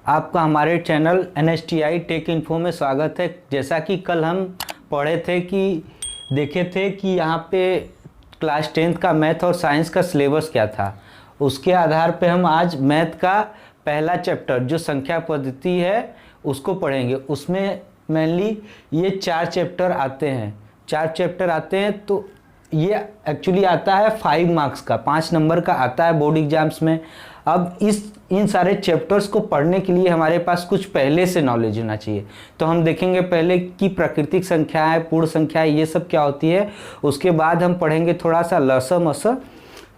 आपका हमारे channel NSTI take info में स्वागत है। जैसा कि कल हम पढ़े थे कि देखे थे कि यहाँ पे क्लास 10th का मैथ और साइंस का सिलेबस क्या था, उसके आधार पे हम आज मैथ का पहला चैप्टर जो संख्या पद्धति है उसको पढ़ेंगे। उसमें मेनली ये 4 चैप्टर आते हैं, तो ये एक्चुअली आता है 5 मार्क्स का, 5 नंबर का आता है बोर्ड एग्जाम्स में। अब इन सारे चैप्टर्स को पढ़ने के लिए हमारे पास कुछ पहले से नॉलेज होना चाहिए। तो हम देखेंगे पहले कि प्राकृतिक संख्याएं, पूर्ण संख्याएं, ये सब क्या होती है। उसके बाद हम पढ़ेंगे थोड़ा सा लसम असम,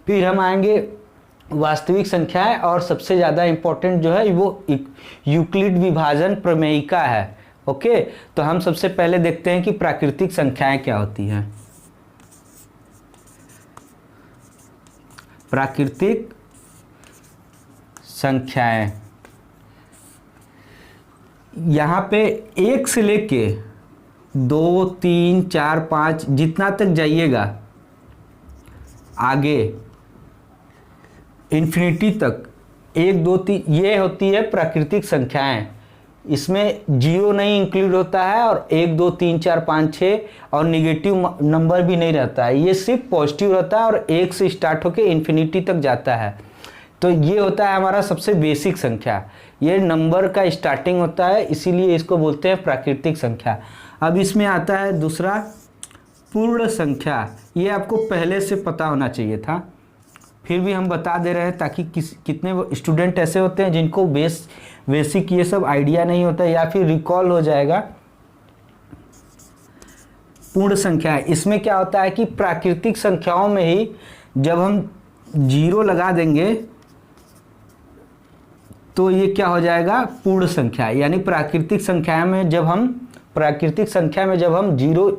फिर हम आएंगे वास्तविक संख्याएं, और सबसे ज़्यादा इम्पोर्टेंट जो है वो यूक्लिड विभाजन प्रमेयिका है। ओके, तो हम सबसे पहले देखते हैं कि प्राकृतिक संख्याएं क्या होती हैं। प्राकृतिक संख्याएं, यहाँ पे 1 से लेके 2, 3, 4, 5 जितना तक जाइएगा आगे इन्फिनिटी तक, 1, 2, 3 ये होती है प्राकृतिक संख्याएं। इसमें जीरो नहीं इंक्लूड होता है और 1, 2, 3, 4, 5, 6 और निगेटिव नंबर भी नहीं रहता है। ये सिर्फ पॉजिटिव रहता है और 1 से स्टार्ट होकर इन्फिनिटी तक जाता है। तो ये होता है हमारा सबसे बेसिक संख्या, ये नंबर का स्टार्टिंग होता है, इसीलिए इसको बोलते हैं प्राकृतिक संख्या। अब इसमें आता है दूसरा पूर्ण संख्या। ये आपको पहले से पता होना चाहिए था, फिर भी हम बता दे रहे हैं ताकि कितने स्टूडेंट ऐसे होते हैं जिनको बेसिक ये सब आइडिया नहीं होता या फिर रिकॉल हो जाएगा। पूर्ण संख्या, इसमें क्या होता है कि प्राकृतिक संख्याओं में ही जब हम 0 लगा देंगे तो ये क्या हो जाएगा, पूर्ण संख्या। यानी प्राकृतिक संख्या में जब हम 0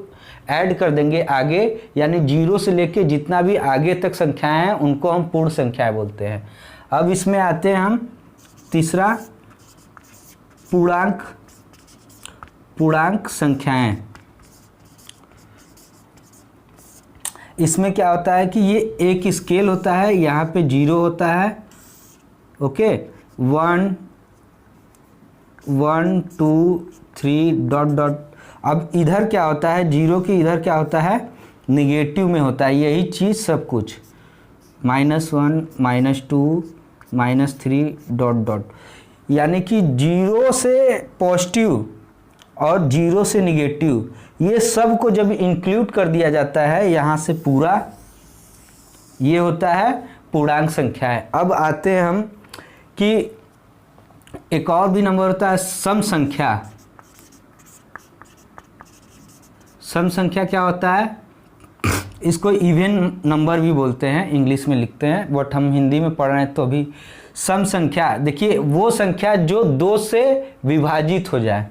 ऐड कर देंगे आगे, यानी 0 से लेके जितना भी आगे तक संख्याएं हैं उनको हम पूर्ण संख्याएं बोलते हैं। अब इसमें आते हैं हम तीसरा पूर्णांक संख्याएं। इसमें क्या होता है कि ये एक स्केल होता है, यहाँ पे 0 होता है, ओके, 1, 2, 3 डॉट डॉट। अब इधर क्या होता है, 0 के इधर क्या होता है, निगेटिव में होता है यही चीज़ सब कुछ, -1, -2, -3 डॉट डॉट। यानी कि 0 से पॉजिटिव और 0 से निगेटिव, ये सब को जब इंक्लूड कर दिया जाता है यहाँ से पूरा, ये होता है पूर्णांक संख्या है। अब आते हैं हम कि एक और भी नंबर होता है सम संख्या। सम संख्या क्या होता है, इसको इवन नंबर भी बोलते हैं, इंग्लिश में लिखते हैं, बट हम हिंदी में पढ़ रहे हैं तो अभी सम संख्या। देखिए वो संख्या जो 2 से विभाजित हो जाए।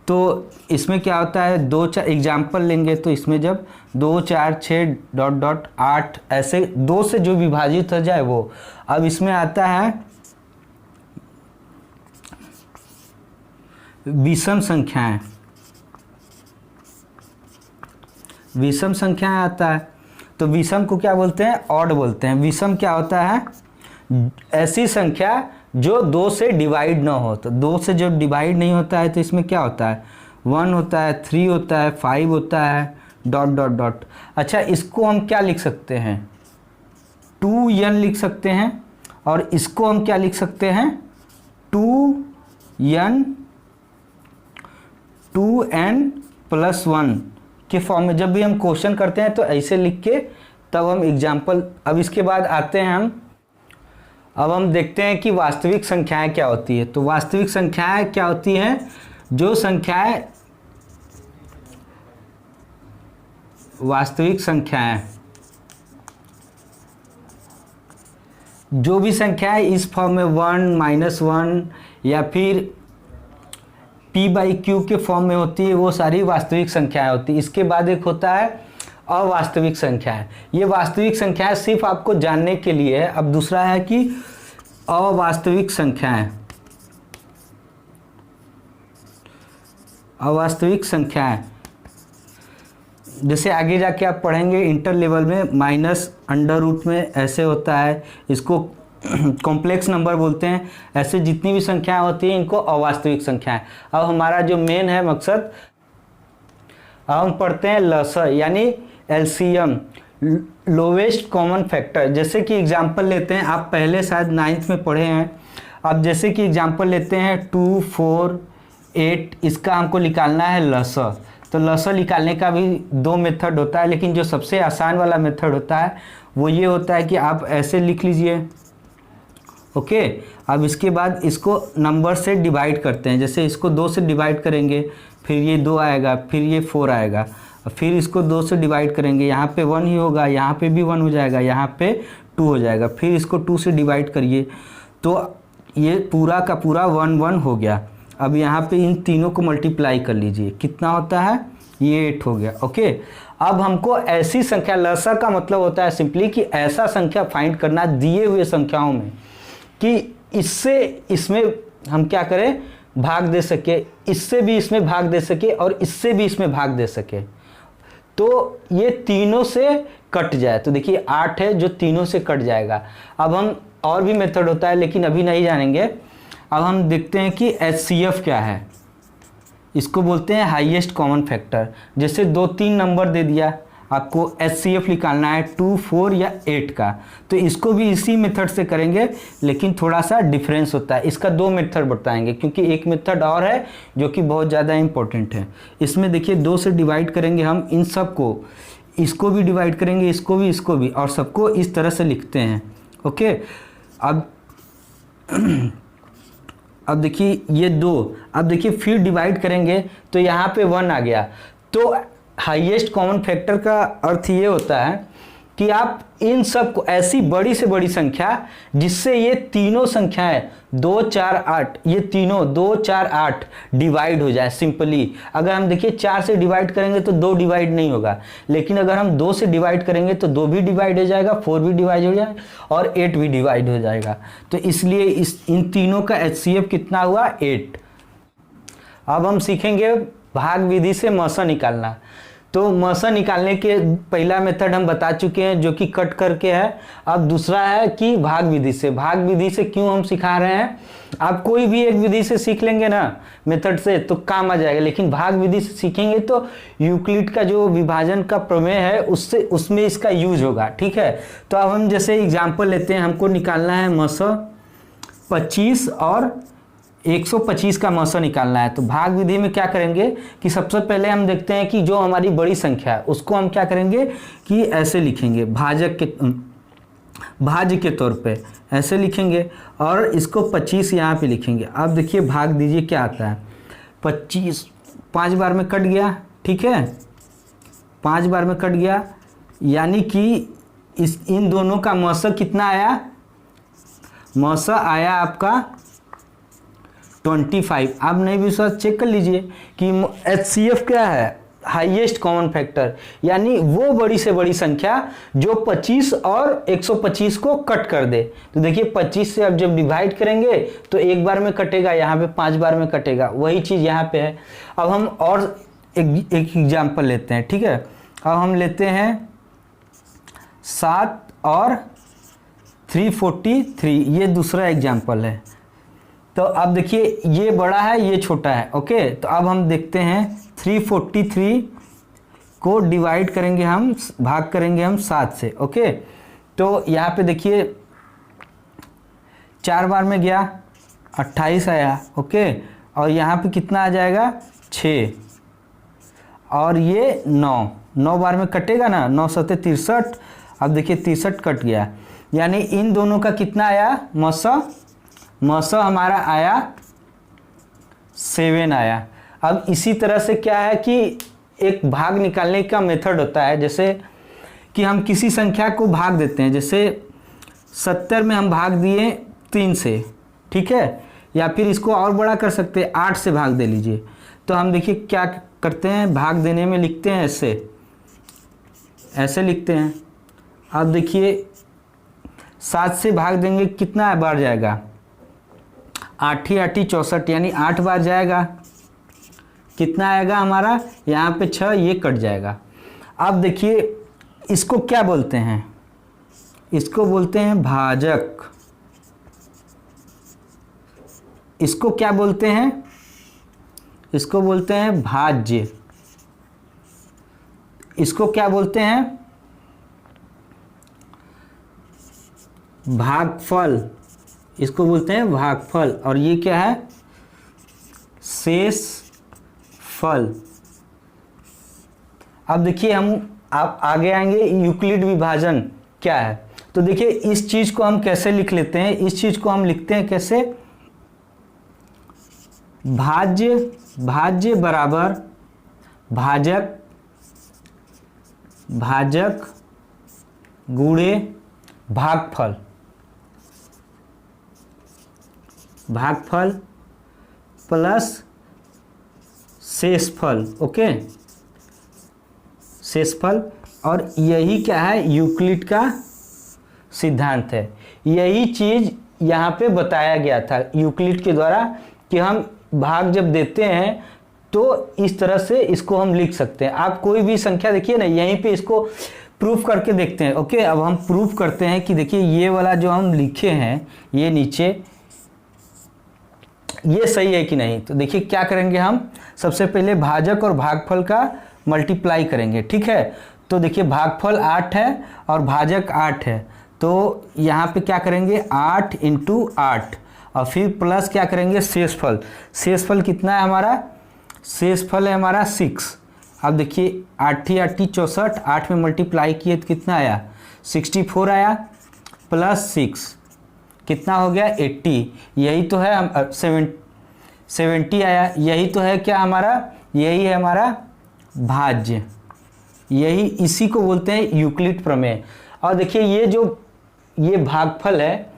तो इसमें क्या होता है, 2, 4 एग्जाम्पल लेंगे तो इसमें जब 2, 4, 6 डॉट डॉट 8 ऐसे 2 से जो विभाजित हो जाए वो। अब इसमें आता है विषम संख्याएं। विषम संख्याएं आता है तो विषम को क्या बोलते हैं, ऑड बोलते हैं। विषम क्या होता है, ऐसी संख्या जो 2 से डिवाइड ना हो। तो 2 से जब डिवाइड नहीं होता है तो इसमें क्या होता है, 1 होता है, 3 होता है, 5 होता है, डॉट डॉट डॉट। अच्छा, इसको हम क्या लिख सकते हैं, 2n लिख सकते हैं, और इसको हम क्या लिख सकते हैं, 2n+1 के फॉर्म में। जब भी हम क्वेश्चन करते हैं तो ऐसे लिख के तब हम एग्जाम्पल। अब इसके बाद आते हैं अब हम देखते हैं कि वास्तविक संख्याएं क्या होती है। तो वास्तविक संख्याएं क्या होती हैं, जो संख्याएं वास्तविक संख्याएं, जो भी संख्याएं इस फॉर्म में 1, -1 या फिर p/q के फॉर्म में होती है, वो सारी वास्तविक संख्याएं होती है। इसके बाद एक होता है अवास्तविक संख्याएं। ये वास्तविक संख्याएं सिर्फ आपको जानने के लिए है। अब दूसरा है कि अवास्तविक संख्याएं। अवास्तविक संख्याएं जैसे आगे जाके आप पढ़ेंगे इंटर लेवल में, -√में ऐसे होता है, इसको कॉम्प्लेक्स नंबर बोलते हैं। ऐसे जितनी भी संख्याएं होती हैं इनको अवास्तविक संख्याएं। अब हमारा जो मेन है मकसद, अब हम पढ़ते हैं लसा यानी एलसीएम, लोवेस्ट कॉमन फैक्टर। जैसे कि एग्जांपल लेते हैं, आप पहले शायद 9th में पढ़े हैं। अब जैसे कि एग्जांपल लेते हैं 2, 4, 8, इसका हमको निकालना है लसा। तो लसा निकालने का भी 2 मेथड होता है, लेकिन जो सबसे आसान वाला मेथड होता है वो ये होता है कि आप ऐसे लिख लीजिए। ओके, अब इसके बाद इसको नंबर से डिवाइड करते हैं। जैसे इसको 2 से डिवाइड करेंगे, फिर ये 2 आएगा, फिर ये 4 आएगा, फिर इसको 2 से डिवाइड करेंगे, यहाँ पे 1 ही होगा, यहाँ पे भी 1 हो जाएगा, यहाँ पे 2 हो जाएगा, फिर इसको 2 से डिवाइड करिए तो ये पूरा का पूरा 1 1 हो गया। अब यहाँ पे इन तीनों को मल्टीप्लाई कर लीजिए, कितना होता है, ये 8 हो गया। ओके, अब हमको ऐसी संख्या, लसा का मतलब होता है सिंपली कि ऐसा संख्या फाइंड करना दिए हुए संख्याओं में कि इससे इसमें हम क्या करें, भाग दे सके, इससे भी इसमें भाग दे सके और इससे भी इसमें भाग दे सके, तो ये तीनों से कट जाए। तो देखिए 8 है जो तीनों से कट जाएगा। अब हम और भी मेथड होता है लेकिन अभी नहीं जानेंगे। अब हम देखते हैं कि एचसीएफ क्या है। इसको बोलते हैं हाईएस्ट कॉमन फैक्टर। जैसे 2-3 नंबर दे दिया, आपको एचसीएफ निकालना है 2, 4 या 8 का, तो इसको भी इसी मेथड से करेंगे, लेकिन थोड़ा सा डिफरेंस होता है। इसका 2 मेथड बताएंगे क्योंकि एक मेथड और है जो कि बहुत ज़्यादा इंपॉर्टेंट है। इसमें देखिए 2 से डिवाइड करेंगे हम इन सब को, इसको भी डिवाइड करेंगे, इसको भी, और सबको इस तरह से लिखते हैं। ओके, अब देखिए ये 2, अब देखिए फिर डिवाइड करेंगे तो यहाँ पे 1 आ गया। तो हाईएस्ट कॉमन फैक्टर का अर्थ ये होता है कि आप इन सब को, ऐसी बड़ी से बड़ी संख्या जिससे ये तीनों संख्याएं 2, 4, 8, ये तीनों 2, 4, 8 डिवाइड हो जाए सिंपली। अगर हम देखिए 4 से डिवाइड करेंगे तो 2 डिवाइड नहीं होगा, लेकिन अगर हम 2 से डिवाइड करेंगे तो 2 भी डिवाइड हो जाएगा, 4 भी डिवाइड हो जाएगा और 8 भी डिवाइड हो जाएगा। तो इसलिए इन तीनों का एचसीएफ कितना हुआ, 8। अब हम सीखेंगे भाग विधि से मसा निकालना। तो मसा निकालने के पहला मेथड हम बता चुके हैं जो कि कट करके है। अब दूसरा है कि भाग विधि से। भाग विधि से क्यों हम सिखा रहे हैं, आप कोई भी एक विधि से सीख लेंगे ना मेथड से तो काम आ जाएगा, लेकिन भाग विधि से सीखेंगे तो यूक्लिड का जो विभाजन का प्रमेय है उसमें इसका यूज होगा। ठीक है, तो अब हम जैसे एग्जाम्पल लेते हैं, हमको निकालना है मसा 25 और 125 का मसा निकालना है। तो भाग विधि में क्या करेंगे कि सबसे पहले हम देखते हैं कि जो हमारी बड़ी संख्या है उसको हम क्या करेंगे कि ऐसे लिखेंगे, भाज्य के तौर पे ऐसे लिखेंगे और इसको 25 यहाँ पे लिखेंगे। अब देखिए भाग दीजिए क्या आता है, 25 5 बार में कट गया। ठीक है, 5 बार में कट गया, यानी कि इन दोनों का मसा कितना आया, मसा आया आपका 25। आप नहीं विश्वास चेक कर लीजिए कि एचसीएफ क्या है, हाईएस्ट कॉमन फैक्टर, यानी वो बड़ी से बड़ी संख्या जो 25 और 125 को कट कर दे। तो देखिए 25 से अब जब डिवाइड करेंगे तो 1 बार में कटेगा, यहाँ पे 5 बार में कटेगा, वही चीज़ यहाँ पे है। अब हम और एक एग्जाम्पल लेते हैं। ठीक है, अब हम लेते हैं 7 और 343, ये दूसरा एग्जाम्पल है। तो अब देखिए ये बड़ा है ये छोटा है। ओके, तो अब हम देखते हैं 343 को डिवाइड करेंगे हम, भाग करेंगे हम 7 से। ओके, तो यहाँ पे देखिए 4 बार में गया 28 आया। ओके, और यहाँ पे कितना आ जाएगा 6 और ये 9 बार में कटेगा ना, 9 7 63। अब देखिए 63 कट गया, यानी इन दोनों का कितना आया मसा हमारा आया 7 आया। अब इसी तरह से क्या है कि एक भाग निकालने का मेथड होता है, जैसे कि हम किसी संख्या को भाग देते हैं, जैसे 70 में हम भाग दिए 3 से। ठीक है, या फिर इसको और बड़ा कर सकते हैं, 8 से भाग दे लीजिए। तो हम देखिए क्या करते हैं, भाग देने में लिखते हैं ऐसे लिखते हैं। अब देखिए 7 से भाग देंगे कितना बार जाएगा, 8 8 64, यानी 8 बार जाएगा। कितना आएगा हमारा, यहाँ पे 6, ये कट जाएगा। अब देखिए इसको क्या बोलते हैं, इसको बोलते हैं भाजक। इसको क्या बोलते हैं, इसको बोलते हैं भाज्य, इसको क्या बोलते हैं, भागफल, इसको बोलते हैं भागफल, और ये क्या है, शेषफल। अब देखिए आप आगे आएंगे, यूक्लिड विभाजन क्या है। तो देखिए इस चीज को हम कैसे लिख लेते हैं, इस चीज को हम लिखते हैं कैसे, भाज्य बराबर भाजक गुणे भागफल प्लस शेषफल। ओके, शेषफल, और यही क्या है, यूक्लिड का सिद्धांत है। यही चीज यहाँ पे बताया गया था यूक्लिड के द्वारा कि हम भाग जब देते हैं तो इस तरह से इसको हम लिख सकते हैं। आप कोई भी संख्या देखिए ना, यहीं पे इसको प्रूफ करके देखते हैं। ओके, अब हम प्रूफ करते हैं कि देखिए ये वाला जो हम लिखे हैं ये नीचे, ये सही है कि नहीं। तो देखिए क्या करेंगे, हम सबसे पहले भाजक और भागफल का मल्टीप्लाई करेंगे। ठीक है, तो देखिए भागफल 8 है और भाजक 8 है, तो यहाँ पे क्या करेंगे 8 × 8, और फिर प्लस क्या करेंगे शेषफल। शेषफल कितना है हमारा, शेषफल है हमारा 6। अब देखिए 8 × 8 = 64, 8 में मल्टीप्लाई किए तो कितना आया 64 आया, प्लस 6 कितना हो गया 80, यही तो है हम 70 आया, यही तो है क्या हमारा, यही है हमारा भाज्य, यही इसी को बोलते हैं यूक्लिड प्रमेय। और देखिए ये भागफल है,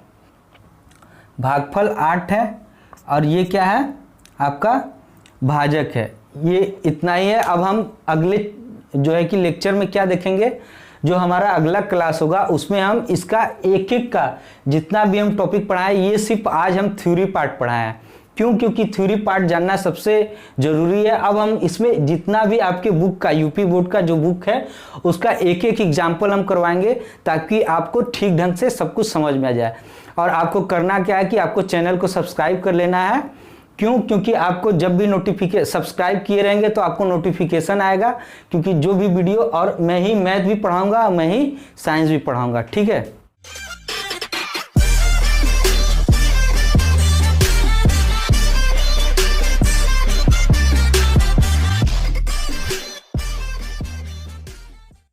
भागफल 8 है, और ये क्या है आपका भाजक है। ये इतना ही है। अब हम अगले जो है कि लेक्चर में क्या देखेंगे, जो हमारा अगला क्लास होगा उसमें हम इसका एक एक का जितना भी हम टॉपिक पढ़ाएं, ये सिर्फ आज हम थ्योरी पार्ट पढ़ाए हैं। क्यों, क्योंकि थ्योरी पार्ट जानना सबसे ज़रूरी है। अब हम इसमें जितना भी आपके बुक का, यूपी बोर्ड का जो बुक है उसका एक एक एग्जाम्पल हम करवाएंगे, ताकि आपको ठीक ढंग से सब कुछ समझ में आ जाए। और आपको करना क्या है कि आपको चैनल को सब्सक्राइब कर लेना है। क्यों, क्योंकि आपको जब भी सब्सक्राइब किए रहेंगे तो आपको नोटिफिकेशन आएगा, क्योंकि जो भी वीडियो, और मैं ही मैथ भी पढ़ाऊँगा, मैं ही साइंस भी पढ़ाऊँगा। ठीक है।